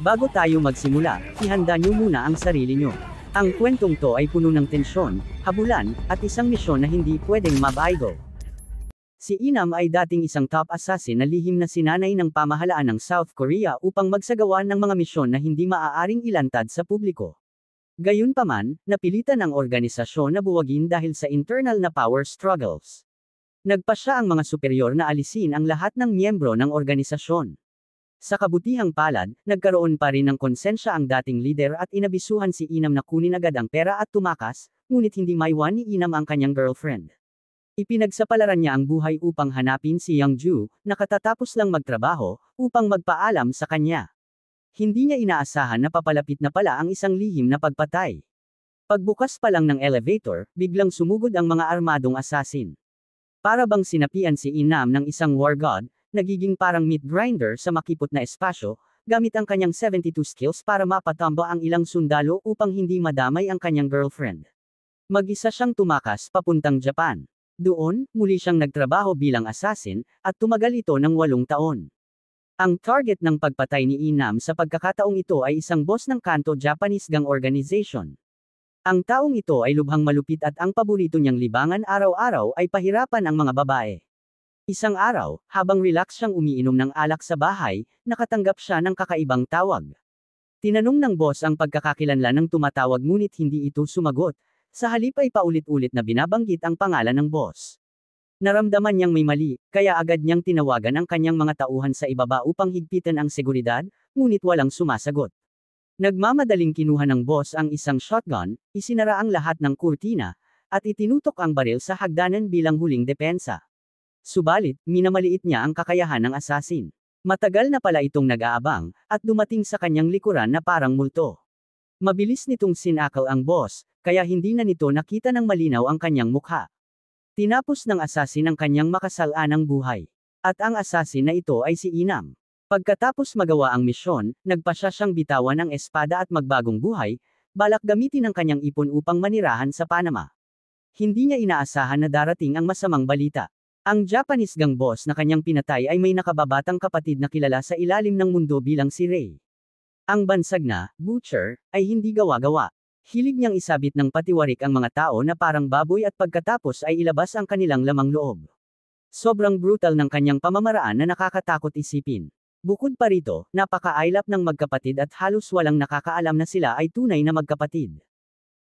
Bago tayo magsimula, ihanda nyo muna ang sarili nyo. Ang kwentong to ay puno ng tensyon, habulan, at isang misyon na hindi pwedeng mabago. Si Inam ay dating isang top assassin na lihim na sinanay ng pamahalaan ng South Korea upang magsagawa ng mga misyon na hindi maaaring ilantad sa publiko. Gayunpaman, napilitan ang organisasyon na buwagin dahil sa internal na power struggles. Nagpasya ang mga superior na alisin ang lahat ng miyembro ng organisasyon. Sa kabutihang palad, nagkaroon pa rin ng konsensya ang dating leader at inabisuhan si Inam na kunin agad ang pera at tumakas, ngunit hindi maiwan ni Inam ang kanyang girlfriend. Ipinagsapalaran niya ang buhay upang hanapin si Youngju, na katatapos lang magtrabaho, upang magpaalam sa kanya. Hindi niya inaasahan na papalapit na pala ang isang lihim na pagpatay. Pagbukas pa lang ng elevator, biglang sumugod ang mga armadong assassin. Para bang sinapian si Inam ng isang war god, nagiging parang meat grinder sa makipot na espasyo, gamit ang kanyang 72 skills para mapatamba ang ilang sundalo upang hindi madamay ang kanyang girlfriend. Mag-isa siyang tumakas papuntang Japan. Doon, muli siyang nagtrabaho bilang assassin, at tumagal ito ng 8 taon. Ang target ng pagpatay ni Inam sa pagkakataong ito ay isang boss ng Kanto Japanese Gang Organization. Ang taong ito ay lubhang malupit at ang paborito niyang libangan araw-araw ay pahirapan ang mga babae. Isang araw, habang relax siyang umiinom ng alak sa bahay, nakatanggap siya ng kakaibang tawag. Tinanong ng boss ang pagkakakilanlan ng tumatawag ngunit hindi ito sumagot, sa halip ay paulit-ulit na binabanggit ang pangalan ng boss. Naramdaman niyang may mali, kaya agad niyang tinawagan ang kanyang mga tauhan sa ibaba upang higpitan ang seguridad, ngunit walang sumasagot. Nagmamadaling kinuha ng boss ang isang shotgun, isinara ang lahat ng kurtina, at itinutok ang baril sa hagdanan bilang huling depensa. Subalit, minamaliit niya ang kakayahan ng assassin. Matagal na pala itong nag-aabang, at dumating sa kanyang likuran na parang multo. Mabilis nitong sinakal ang boss, kaya hindi na nito nakita ng malinaw ang kanyang mukha. Tinapos ng assassin ang kanyang makasalanang buhay. At ang assassin na ito ay si Inam. Pagkatapos magawa ang misyon, nagpasya siyang bitawan ang espada at magbagong buhay, balak gamitin ang kanyang ipon upang manirahan sa Panama. Hindi niya inaasahan na darating ang masamang balita. Ang Japanese gang boss na kanyang pinatay ay may nakababatang kapatid na kilala sa ilalim ng mundo bilang si Ray. Ang bansag na, Butcher, ay hindi gawa-gawa. Hilig niyang isabit ng patiwarik ang mga tao na parang baboy at pagkatapos ay ilabas ang kanilang lamang loob. Sobrang brutal ng kanyang pamamaraan na nakakatakot isipin. Bukod pa rito, napaka-ailap ng magkapatid at halos walang nakakaalam na sila ay tunay na magkapatid.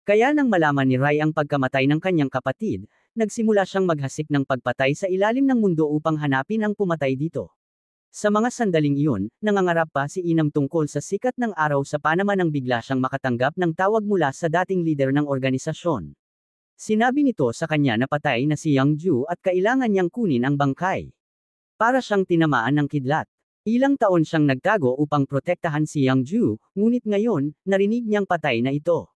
Kaya nang malaman ni Rai ang pagkamatay ng kanyang kapatid, nagsimula siyang maghasik ng pagpatay sa ilalim ng mundo upang hanapin ang pumatay dito. Sa mga sandaling iyon, nangangarap pa si Inam tungkol sa sikat ng araw sa Panama nang bigla siyang makatanggap ng tawag mula sa dating leader ng organisasyon. Sinabi nito sa kanya na patay na si Youngju at kailangan niyang kunin ang bangkay. Para siyang tinamaan ng kidlat. Ilang taon siyang nagtago upang protektahan si Youngju, ngunit ngayon, narinig niyang patay na ito.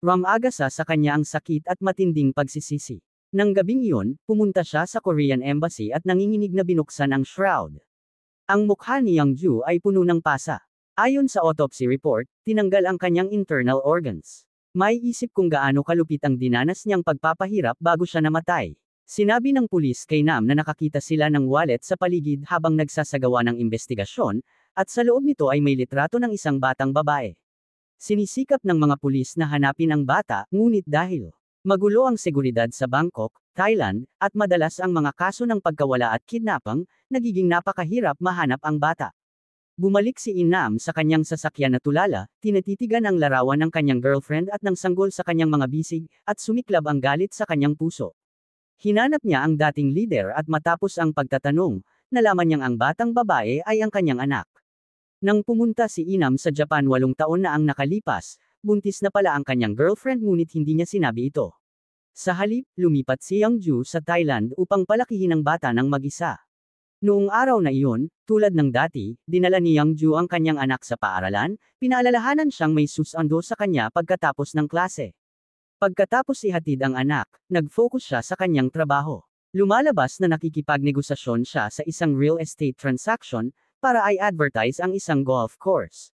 Ramagasa sa kanya ang sakit at matinding pagsisisi. Nang gabing iyon, pumunta siya sa Korean Embassy at nanginginig na binuksan ang shroud. Ang mukha ni Youngju ay puno ng pasa. Ayon sa autopsy report, tinanggal ang kanyang internal organs. May isip kung gaano kalupit ang dinanas niyang pagpapahirap bago siya namatay. Sinabi ng pulis kay Nam na nakakita sila ng wallet sa paligid habang nagsasagawa ng investigasyon, at sa loob nito ay may litrato ng isang batang babae. Sinisikap ng mga pulis na hanapin ang bata, ngunit dahil magulo ang seguridad sa Bangkok, Thailand, at madalas ang mga kaso ng pagkawala at kidnapping, nagiging napakahirap mahanap ang bata. Bumalik si Inam sa kanyang sasakyan na tulala, tinatitigan ang larawan ng kanyang girlfriend at nang sanggol sa kanyang mga bisig, at sumiklab ang galit sa kanyang puso. Hinanap niya ang dating leader at matapos ang pagtatanong, nalaman niyang ang batang babae ay ang kanyang anak. Nang pumunta si Inam sa Japan 8 taon na ang nakalipas, buntis na pala ang kanyang girlfriend ngunit hindi niya sinabi ito. Sa halip, lumipat si Youngju sa Thailand upang palakihin ang bata ng mag-isa. Noong araw na iyon, tulad ng dati, dinala ni Youngju ang kanyang anak sa paaralan, pinaalalahanan siyang may susando sa kanya pagkatapos ng klase. Pagkatapos ihatid ang anak, nag-focus siya sa kanyang trabaho. Lumalabas na nakikipagnegosasyon siya sa isang real estate transaction, para i-advertise ang isang golf course.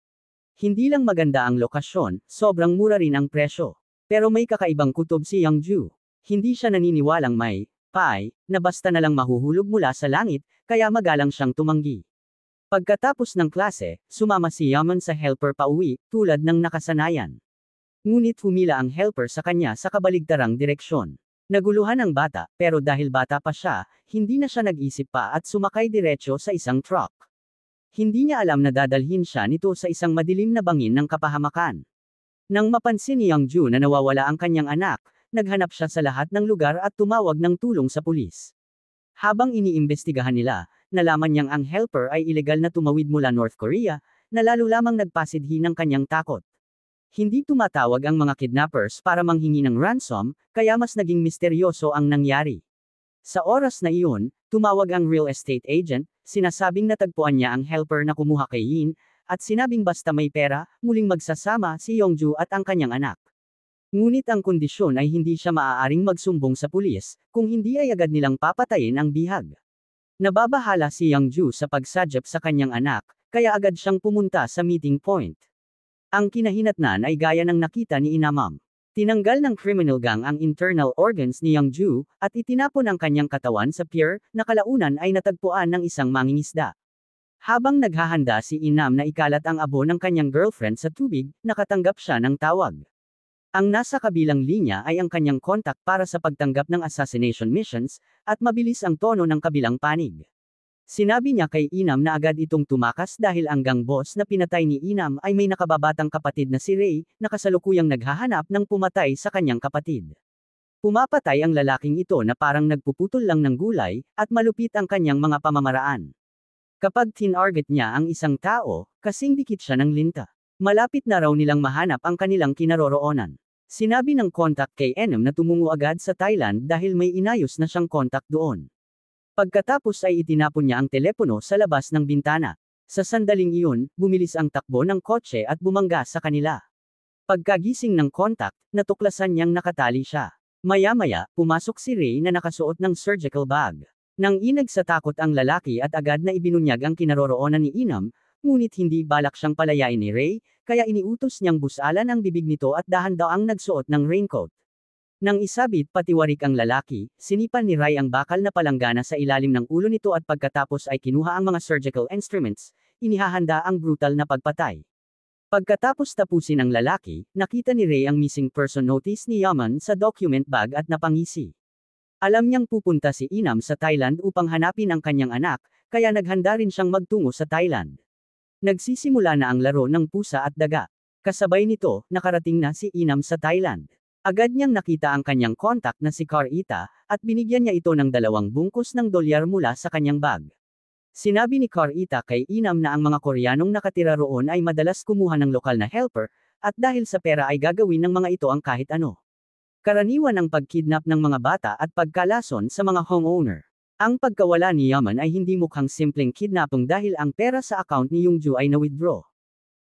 Hindi lang maganda ang lokasyon, sobrang mura rin ang presyo. Pero may kakaibang kutob si Youngju. Hindi siya naniniwalang may pie, na basta na lang mahuhulog mula sa langit, kaya magalang siyang tumanggi. Pagkatapos ng klase, sumama si Yaman sa helper pauwi, tulad ng nakasanayan. Ngunit humila ang helper sa kanya sa kabaligtarang direksyon. Naguluhan ang bata, pero dahil bata pa siya, hindi na siya nag-isip pa at sumakay diretso sa isang truck. Hindi niya alam na dadalhin siya nito sa isang madilim na bangin ng kapahamakan. Nang mapansin ni Yang Ju na nawawala ang kanyang anak, naghanap siya sa lahat ng lugar at tumawag ng tulong sa pulis. Habang iniimbestigahan nila, nalaman niyang ang helper ay ilegal na tumawid mula North Korea, na lalo lamang nagpasidhi ng kanyang takot. Hindi tumatawag ang mga kidnappers para manghingi ng ransom, kaya mas naging misteryoso ang nangyari. Sa oras na iyon, tumawag ang real estate agent, sinasabing natagpuan niya ang helper na kumuha kay Yin, at sinabing basta may pera, muling magsasama si Yongju at ang kanyang anak. Ngunit ang kondisyon ay hindi siya maaaring magsumbong sa pulis, kung hindi ay agad nilang papatayin ang bihag. Nababahala si Yongju sa pagsadyap sa kanyang anak, kaya agad siyang pumunta sa meeting point. Ang kinahinatnan ay gaya ng nakita ni Inamam. Tinanggal ng criminal gang ang internal organs ni Yongju, at itinapon ang kanyang katawan sa pier, na kalaunan ay natagpuan ng isang mangingisda. Habang naghahanda si Inam na ikalat ang abo ng kanyang girlfriend sa tubig, nakatanggap siya ng tawag. Ang nasa kabilang linya ay ang kanyang kontak para sa pagtanggap ng assassination missions, at mabilis ang tono ng kabilang panig. Sinabi niya kay Inam na agad itong tumakas dahil ang gang boss na pinatay ni Inam ay may nakababatang kapatid na si Ray, na kasalukuyang naghahanap ng pumatay sa kanyang kapatid. Pumapatay ang lalaking ito na parang nagpuputol lang ng gulay, at malupit ang kanyang mga pamamaraan. Kapag tinarget niya ang isang tao, kasing dikit siya ng linta. Malapit na raw nilang mahanap ang kanilang kinaroroonan. Sinabi ng kontak kay Enem na tumungo agad sa Thailand dahil may inayos na siyang kontak doon. Pagkatapos ay itinapon niya ang telepono sa labas ng bintana. Sa sandaling iyon, bumilis ang takbo ng kotse at bumangga sa kanila. Pagkagising ng kontak, natuklasan niyang nakatali siya. Maya-maya, pumasok si Ray na nakasuot ng surgical bag. Nang inag sa takot ang lalaki at agad na ibinunyag ang kinaroroonan ni Inam, ngunit hindi balak siyang palayain ni Ray, kaya iniutos niyang busalan ang bibig nito at dahan-daang nagsuot ng raincoat. Nang isabit patiwarik ang lalaki, sinipan ni Ray ang bakal na palanggana sa ilalim ng ulo nito at pagkatapos ay kinuha ang mga surgical instruments, inihahanda ang brutal na pagpatay. Pagkatapos tapusin ang lalaki, nakita ni Ray ang missing person notice ni Yaman sa document bag at napangisi. Alam niyang pupunta si Inam sa Thailand upang hanapin ang kanyang anak, kaya naghanda rin siyang magtungo sa Thailand. Nagsisimula na ang laro ng pusa at daga. Kasabay nito, nakarating na si Inam sa Thailand. Agad niyang nakita ang kanyang kontak na si Carita, at binigyan niya ito ng 2 bungkus ng dolyar mula sa kanyang bag. Sinabi ni Carita kay Inam na ang mga Koreanong nakatira roon ay madalas kumuha ng lokal na helper, at dahil sa pera ay gagawin ng mga ito ang kahit ano. Karaniwan ang pagkidnap ng mga bata at pagkalason sa mga homeowner. Ang pagkawala ni Yaman ay hindi mukhang simpleng kidnapping dahil ang pera sa account ni Yongju ay na-withdraw.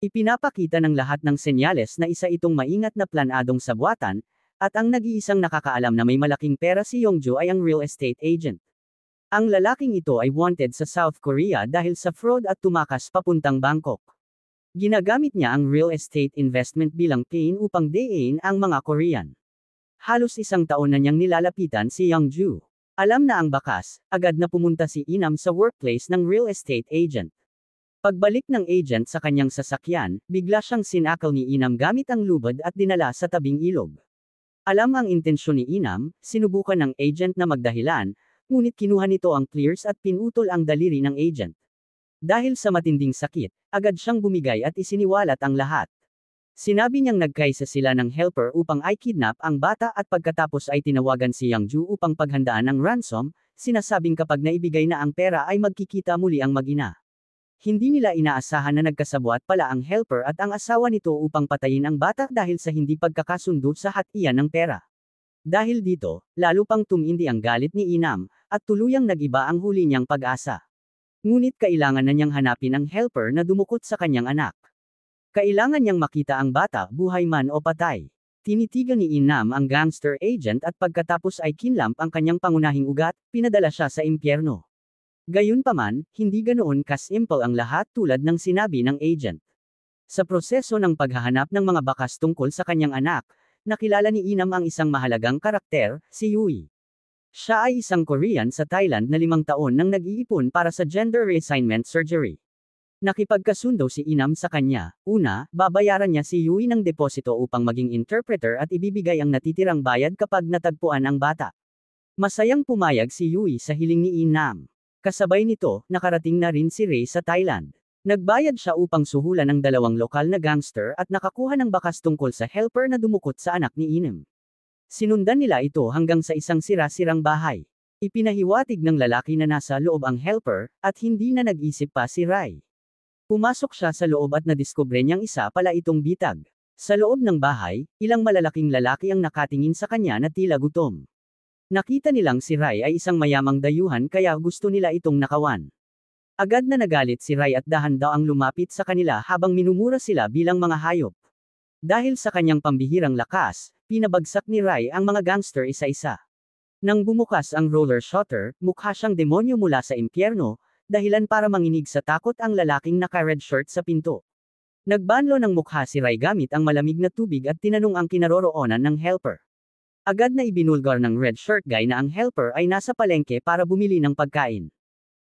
Ipinapakita ng lahat ng senyales na isa itong maingat na planadong sabwatan, at ang nag-iisang nakakaalam na may malaking pera si Yongju ay ang real estate agent. Ang lalaking ito ay wanted sa South Korea dahil sa fraud at tumakas papuntang Bangkok. Ginagamit niya ang real estate investment bilang pain upang dayin ang mga Korean. Halos 1 taon na niyang nilalapitan si Yongju. Alam na ang bakas, agad na pumunta si Inam sa workplace ng real estate agent. Pagbalik ng agent sa kanyang sasakyan, bigla siyang sinakal ni Inam gamit ang lubad at dinala sa tabing ilog. Alam ang intensyon ni Inam, sinubukan ng agent na magdahilan, ngunit kinuha nito ang clears at pinutol ang daliri ng agent. Dahil sa matinding sakit, agad siyang bumigay at isiniwalat ang lahat. Sinabi niyang nagkaisa sila ng helper upang i-kidnap ang bata at pagkatapos ay tinawagan si Yongju upang paghandaan ng ransom, sinasabing kapag naibigay na ang pera ay magkikita muli ang mag-ina. Hindi nila inaasahan na nagkasabwat pala ang helper at ang asawa nito upang patayin ang bata dahil sa hindi pagkakasundo sa hatian ng pera. Dahil dito, lalo pang tumindi ang galit ni Inam, at tuluyang nag-iba ang huli niyang pag-asa. Ngunit kailangan na niyang hanapin ang helper na dumukot sa kanyang anak. Kailangan niyang makita ang bata, buhay man o patay. Tinitigan ni Inam ang gangster agent at pagkatapos ay kinlamp ang kanyang pangunahing ugat, pinadala siya sa impyerno. Gayunpaman, hindi ganoon kasimple ang lahat tulad ng sinabi ng agent. Sa proseso ng paghahanap ng mga bakas tungkol sa kanyang anak, nakilala ni Inam ang isang mahalagang karakter, si Yui. Siya ay isang Korean sa Thailand na 5 taon nang nag-iipon para sa gender reassignment surgery. Nakipagkasundo si Inam sa kanya. Una, babayaran niya si Yui ng deposito upang maging interpreter at ibibigay ang natitirang bayad kapag natagpuan ang bata. Masayang pumayag si Yui sa hiling ni Inam. Kasabay nito, nakarating na rin si Ray sa Thailand. Nagbayad siya upang suhulan ng dalawang lokal na gangster at nakakuha ng bakas tungkol sa helper na dumukot sa anak ni Inam. Sinundan nila ito hanggang sa isang sira-sirang bahay. Ipinahiwatig ng lalaki na nasa loob ang helper, at hindi na nag-isip pa si Ray. Pumasok siya sa loob at nadiskubre niyang isa pala itong bitag. Sa loob ng bahay, ilang malalaking lalaki ang nakatingin sa kanya na tila gutom. Nakita nilang si Ray ay isang mayamang dayuhan kaya gusto nila itong nakawan. Agad na nagalit si Ray at dahan-daang lumapit sa kanila habang minumura sila bilang mga hayop. Dahil sa kanyang pambihirang lakas, pinabagsak ni Ray ang mga gangster isa-isa. Nang bumukas ang roller shutter, mukha siyang demonyo mula sa impyerno, dahilan para manginig sa takot ang lalaking naka-red shirt sa pinto. Nagbanlo ng mukha si Ray gamit ang malamig na tubig at tinanong ang kinaroroonan ng helper. Agad na ibinulgar ng red shirt guy na ang helper ay nasa palengke para bumili ng pagkain.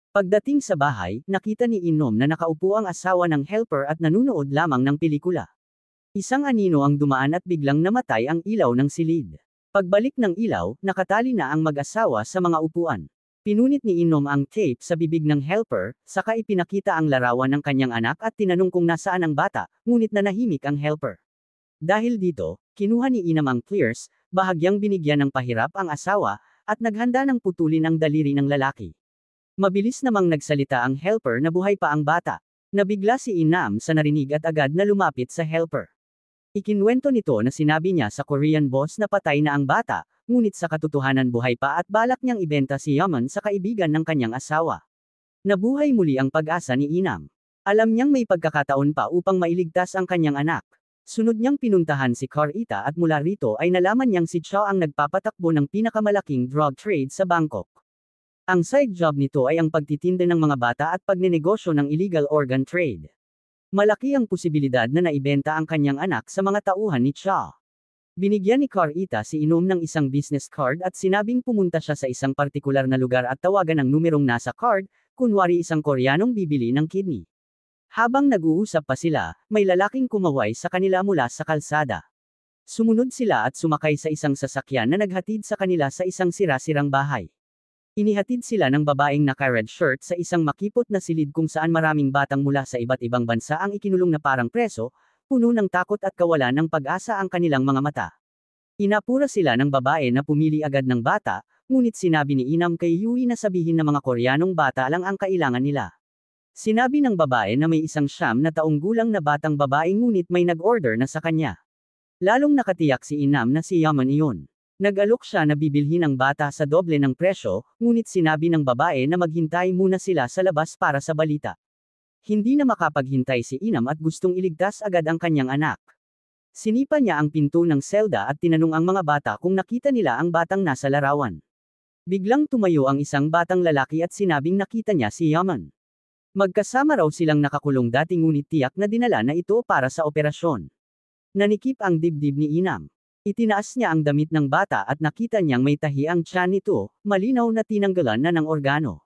Pagdating sa bahay, nakita ni Inom na nakaupo ang asawa ng helper at nanunood lamang ng pelikula. Isang anino ang dumaan at biglang namatay ang ilaw ng silid. Pagbalik ng ilaw, nakatali na ang mag-asawa sa mga upuan. Pinunit ni Inom ang tape sa bibig ng helper, saka ipinakita ang larawan ng kanyang anak at tinanong kung nasaan ang bata, ngunit nanahimik ang helper. Dahil dito, kinuha ni Inam ang clears, bahagyang binigyan ng pahirap ang asawa, at naghanda ng putulin ang daliri ng lalaki. Mabilis namang nagsalita ang helper na buhay pa ang bata. Nabigla si Inam sa narinig at agad na lumapit sa helper. Ikinwento nito na sinabi niya sa Korean boss na patay na ang bata, ngunit sa katotohanan buhay pa at balak niyang ibenta si Yaman sa kaibigan ng kanyang asawa. Nabuhay muli ang pag-asa ni Inam. Alam niyang may pagkakataon pa upang mailigtas ang kanyang anak. Sunod niyang pinuntahan si Carita at mula rito ay nalaman niyang si Chow ang nagpapatakbo ng pinakamalaking drug trade sa Bangkok. Ang side job nito ay ang pagtitinda ng mga bata at pagnenegosyo ng illegal organ trade. Malaki ang posibilidad na naibenta ang kanyang anak sa mga tauhan ni Chow. Binigyan ni Carita si Inom ng isang business card at sinabing pumunta siya sa isang partikular na lugar at tawagan ang numerong nasa card, kunwari isang Koreanong bibili ng kidney. Habang nag-uusap pa sila, may lalaking kumaway sa kanila mula sa kalsada. Sumunod sila at sumakay sa isang sasakyan na naghatid sa kanila sa isang sira-sirang bahay. Inihatid sila ng babaeng naka-red shirt sa isang makipot na silid kung saan maraming batang mula sa iba't ibang bansa ang ikinulong na parang preso, puno ng takot at kawalan ng pag-asa ang kanilang mga mata. Inapura sila ng babae na pumili agad ng bata, ngunit sinabi ni Inam kay Yui na sabihin na mga Koreanong bata lang ang kailangan nila. Sinabi ng babae na may isang 9 na taong gulang na batang babae ngunit may nag-order na sa kanya. Lalong nakatiyak si Inam na si Yaman iyon. Nag-alok siya na bibilhin ang bata sa doble ng presyo, ngunit sinabi ng babae na maghintay muna sila sa labas para sa balita. Hindi na makapaghintay si Inam at gustong iligtas agad ang kanyang anak. Sinipa niya ang pinto ng selda at tinanong ang mga bata kung nakita nila ang batang nasa larawan. Biglang tumayo ang isang batang lalaki at sinabing nakita niya si Yaman. Magkasama raw silang nakakulong dati ngunit tiyak na dinala na ito para sa operasyon. Nanikip ang dibdib ni Inam. Itinaas niya ang damit ng bata at nakita niyang may tahi ang tiyan nito, malinaw na tinanggalan na ng organo.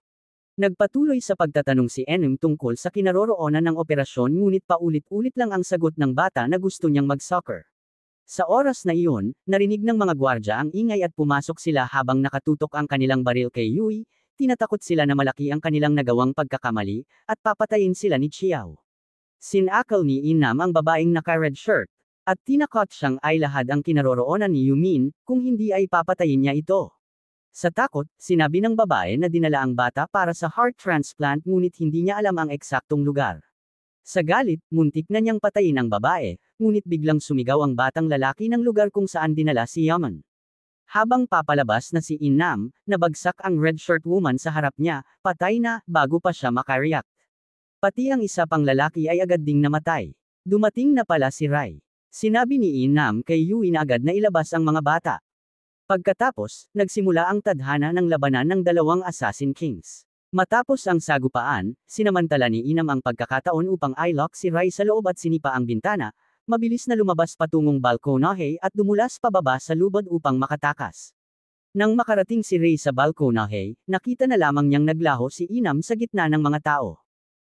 Nagpatuloy sa pagtatanong si Enem tungkol sa kinaroroonan ng operasyon ngunit paulit-ulit lang ang sagot ng bata na gusto niyang mag-soccer. Sa oras na iyon, narinig ng mga gwardya ang ingay at pumasok sila habang nakatutok ang kanilang baril kay Yui, tinatakot sila na malaki ang kanilang nagawang pagkakamali, at papatayin sila ni Chiao. Sinakal ni Inam ang babaeng naka-red shirt, at tinakot siyang ay lahad ang kinaroroonan ni Yumin, kung hindi ay papatayin niya ito. Sa takot, sinabi ng babae na dinala ang bata para sa heart transplant ngunit hindi niya alam ang eksaktong lugar. Sa galit, muntik na niyang patayin ang babae, ngunit biglang sumigaw ang batang lalaki ng lugar kung saan dinala si Yaman. Habang papalabas na si Inam, nabagsak ang red shirt woman sa harap niya, patay na, bago pa siya makareact. Pati ang isa pang lalaki ay agad ding namatay. Dumating na pala si Rai. Sinabi ni Inam kay Yui na agad na ilabas ang mga bata. Pagkatapos, nagsimula ang tadhana ng labanan ng dalawang Assassin Kings. Matapos ang sagupaan, sinamantala ni Inam ang pagkakataon upang i-lock si Rai sa loob at sinipa ang bintana, mabilis na lumabas patungong balkonahe at dumulas pababa sa lubad upang makatakas. Nang makarating si Rai sa balkonahe, nakita na lamang niyang naglaho si Inam sa gitna ng mga tao.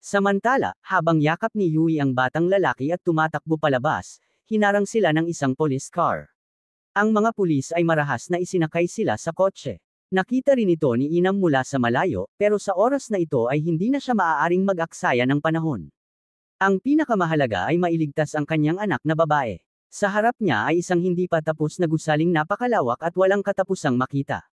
Samantala, habang yakap ni Yui ang batang lalaki at tumatakbo palabas, hinarang sila ng isang police car. Ang mga pulis ay marahas na isinakay sila sa kotse. Nakita rin ito ni Inam mula sa malayo, pero sa oras na ito ay hindi na siya maaaring mag-aksaya ng panahon. Ang pinakamahalaga ay mailigtas ang kanyang anak na babae. Sa harap niya ay isang hindi pa tapos na gusaling napakalawak at walang katapusang makita.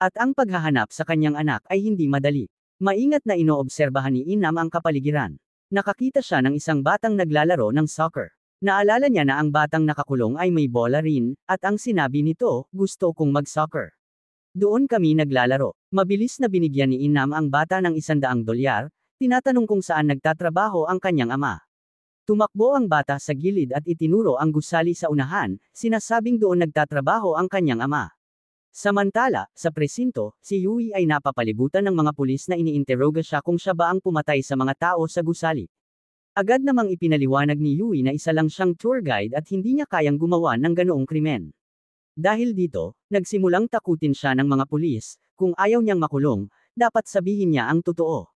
At ang paghahanap sa kanyang anak ay hindi madali. Maingat na inoobserbahan ni Inam ang kapaligiran. Nakakita siya ng isang batang naglalaro ng soccer. Naalala niya na ang batang nakakulong ay may bola rin, at ang sinabi nito, gusto kong mag-soccer. Doon kami naglalaro. Mabilis na binigyan ni Inam ang bata ng $100, tinatanong kung saan nagtatrabaho ang kanyang ama. Tumakbo ang bata sa gilid at itinuro ang gusali sa unahan, sinasabing doon nagtatrabaho ang kanyang ama. Samantala, sa presinto, si Yui ay napapalibutan ng mga pulis na iniinteroga siya kung siya ba ang pumatay sa mga tao sa gusali. Agad namang ipinaliwanag ni Yui na isa lang siyang tour guide at hindi niya kayang gumawa ng ganoong krimen. Dahil dito, nagsimulang takutin siya ng mga pulis, kung ayaw niyang makulong, dapat sabihin niya ang totoo.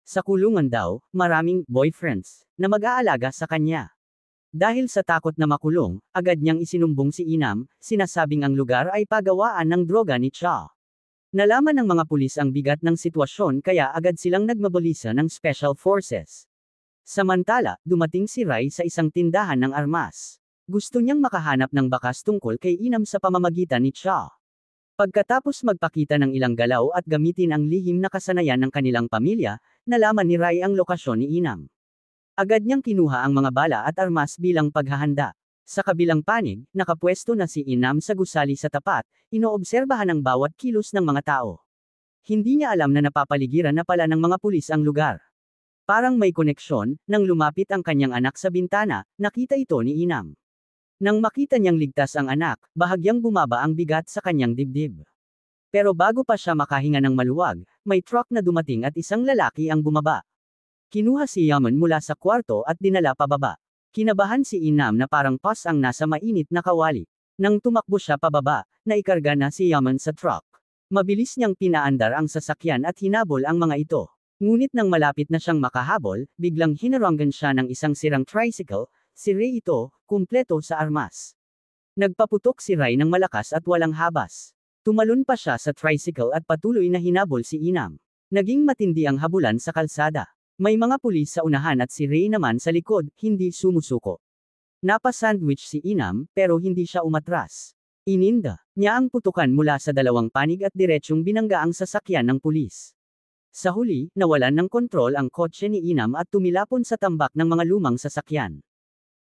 Sa kulungan daw, maraming boyfriends na mag-aalaga sa kanya. Dahil sa takot na makulong, agad niyang isinumbong si Inam, sinasabing ang lugar ay pagawaan ng droga ni Cha. Nalaman ng mga pulis ang bigat ng sitwasyon kaya agad silang nagmabalisa ng Special Forces. Samantala, dumating si Rai sa isang tindahan ng armas. Gusto niyang makahanap ng bakas tungkol kay Inam sa pamamagitan ni Cha. Pagkatapos magpakita ng ilang galaw at gamitin ang lihim na kasanayan ng kanilang pamilya, nalaman ni Rai ang lokasyon ni Inam. Agad niyang kinuha ang mga bala at armas bilang paghahanda. Sa kabilang panig, nakapwesto na si Inam sa gusali sa tapat, inoobserbahan ang bawat kilos ng mga tao. Hindi niya alam na napapaligiran na pala ng mga pulis ang lugar. Parang may koneksyon, nang lumapit ang kanyang anak sa bintana, nakita ito ni Inam. Nang makita niyang ligtas ang anak, bahagyang bumaba ang bigat sa kanyang dibdib. Pero bago pa siya makahinga ng maluwag, may truck na dumating at isang lalaki ang bumaba. Kinuha si Yaman mula sa kwarto at dinala pababa. Kinabahan si Inam na parang pas ang nasa mainit na kawali. Nang tumakbo siya pababa, naikarga na si Yaman sa truck. Mabilis niyang pinaandar ang sasakyan at hinabol ang mga ito. Ngunit nang malapit na siyang makahabol, biglang hinaranggan siya ng isang sirang tricycle, si Ray ito, kumpleto sa armas. Nagpaputok si Ray ng malakas at walang habas. Tumalon pa siya sa tricycle at patuloy na hinabol si Inam. Naging matindi ang habulan sa kalsada. May mga pulis sa unahan at si Ray naman sa likod, hindi sumusuko. Napa-sandwich si Inam, pero hindi siya umatras. Ininda niya ang putukan mula sa dalawang panig at diretsyong binangga ang sasakyan ng pulis. Sa huli, nawalan ng kontrol ang kotse ni Inam at tumilapon sa tambak ng mga lumang sasakyan.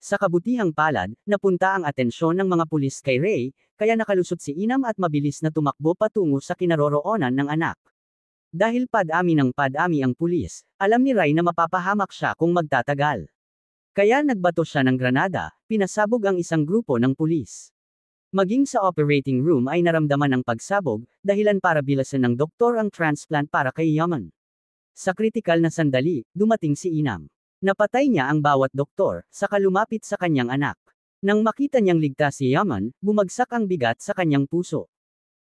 Sa kabutihang palad, napunta ang atensyon ng mga pulis kay Ray, kaya nakalusot si Inam at mabilis na tumakbo patungo sa kinaroroonan ng anak. Dahil padami ng padami ang pulis, alam ni Ray na mapapahamak siya kung magtatagal. Kaya nagbato siya ng granada, pinasabog ang isang grupo ng pulis. Maging sa operating room ay naramdaman ang pagsabog, dahilan para bilasan ng doktor ang transplant para kay Yaman. Sa kritikal na sandali, dumating si Inam. Napatay niya ang bawat doktor, saka lumapit sa kanyang anak. Nang makita niyang ligtas si Yaman, bumagsak ang bigat sa kanyang puso.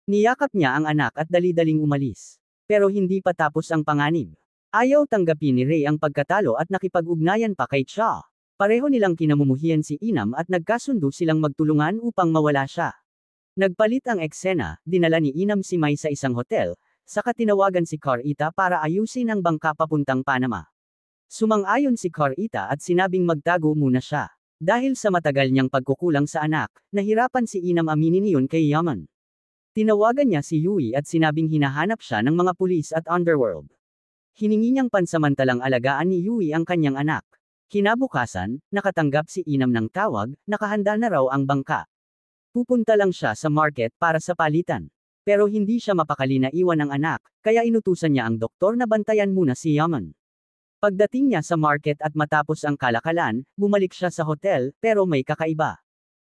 Niyakap niya ang anak at dali-daling umalis. Pero hindi pa tapos ang panganib. Ayaw tanggapin ni Ray ang pagkatalo at nakipag-ugnayan pa kay Cha. Pareho nilang kinamumuhian si Inam at nagkasundo silang magtulungan upang mawala siya. Nagpalit ang eksena, dinala ni Inam si Mai sa isang hotel, saka tinawagan si Carita para ayusin ang bangka papuntang Panama. Sumang-ayon si Carita at sinabing magtago muna siya. Dahil sa matagal niyang pagkukulang sa anak, nahirapan si Inam aminin iyon kay Yaman. Tinawagan niya si Yui at sinabing hinahanap siya ng mga pulis at underworld. Hiningi niyang pansamantalang alagaan ni Yui ang kanyang anak. Kinabukasan, nakatanggap si Inam ng tawag, nakahanda na raw ang bangka. Pupunta lang siya sa market para sa palitan. Pero hindi siya mapakali na iwan ang anak, kaya inutusan niya ang doktor na bantayan muna si Yaman. Pagdating niya sa market at matapos ang kalakalan, bumalik siya sa hotel, pero may kakaiba.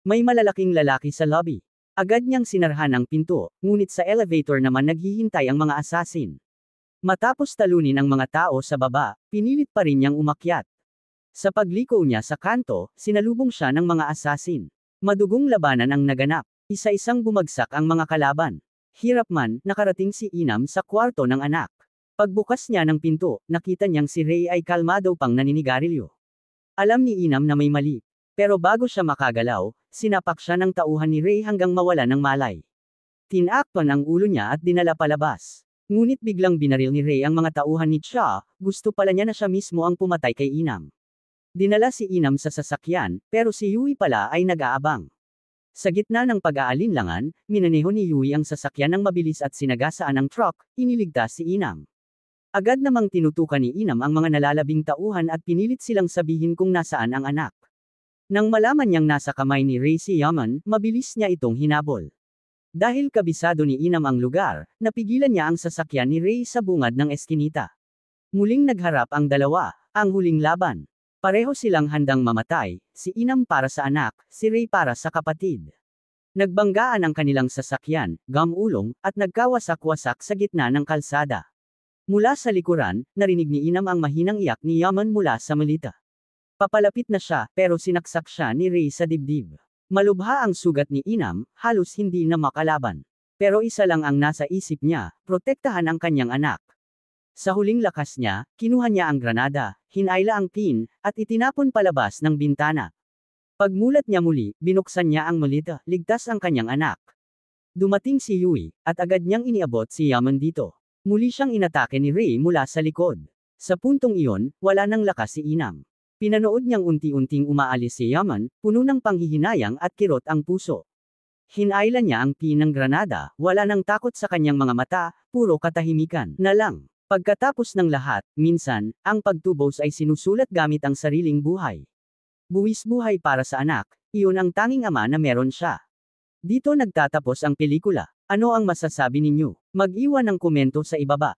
May malalaking lalaki sa lobby. Agad niyang sinarhan ang pinto, ngunit sa elevator naman naghihintay ang mga assassin. Matapos talunin ang mga tao sa baba, pinilit pa rin niyang umakyat. Sa pagliko niya sa kanto, sinalubong siya ng mga assassin. Madugong labanan ang naganap. Isa-isang bumagsak ang mga kalaban. Hirap man, nakarating si Inam sa kwarto ng anak. Pagbukas niya ng pinto, nakita niyang si Ray ay kalmado pang naninigarilyo. Alam ni Inam na may mali. Pero bago siya makagalaw, sinapak siya ng tauhan ni Ray hanggang mawala ng malay. Tinakpan ang ulo niya at dinala palabas. Ngunit biglang binaril ni Ray ang mga tauhan ni Cha, gusto pala niya na siya mismo ang pumatay kay Inam. Dinala si Inam sa sasakyan, pero si Yui pala ay nag-aabang. Sa gitna ng pag-aalinlangan, minaneho ni Yui ang sasakyan ng mabilis at sinagasaan ang truck, iniligtas si Inam. Agad namang tinutukan ni Inam ang mga nalalabing tauhan at pinilit silang sabihin kung nasaan ang anak. Nang malaman niyang nasa kamay ni Ray si Yaman, mabilis niya itong hinabol. Dahil kabisado ni Inam ang lugar, napigilan niya ang sasakyan ni Ray sa bungad ng eskinita. Muling nagharap ang dalawa, ang huling laban. Pareho silang handang mamatay, si Inam para sa anak, si Ray para sa kapatid. Nagbanggaan ang kanilang sasakyan, gamulong, at nagkawasak-wasak sa gitna ng kalsada. Mula sa likuran, narinig ni Inam ang mahinang iyak ni Yaman mula sa malita. Papalapit na siya, pero sinaksak siya ni Ray sa dibdib. Malubha ang sugat ni Inam, halos hindi na makalaban. Pero isa lang ang nasa isip niya, protektahan ang kanyang anak. Sa huling lakas niya, kinuha niya ang granada, hinayla ang pin, at itinapon palabas ng bintana. Pagmulat niya muli, binuksan niya ang malita, ligtas ang kanyang anak. Dumating si Yui, at agad niyang iniabot si Yaman dito. Muli siyang inatake ni Ray mula sa likod. Sa puntong iyon, wala nang lakas si Inam. Pinanood niyang unti-unting umaalis si Yaman, puno ng panghihinayang at kirot ang puso. Hinayla niya ang pin ng granada, wala nang takot sa kanyang mga mata, puro katahimikan na lang. Pagkatapos ng lahat, minsan, ang pagtubos ay sinusulat gamit ang sariling buhay. Buwis buhay para sa anak, iyon ang tanging ama na meron siya. Dito nagtatapos ang pelikula. Ano ang masasabi ninyo? Mag-iwan ng komento sa ibaba.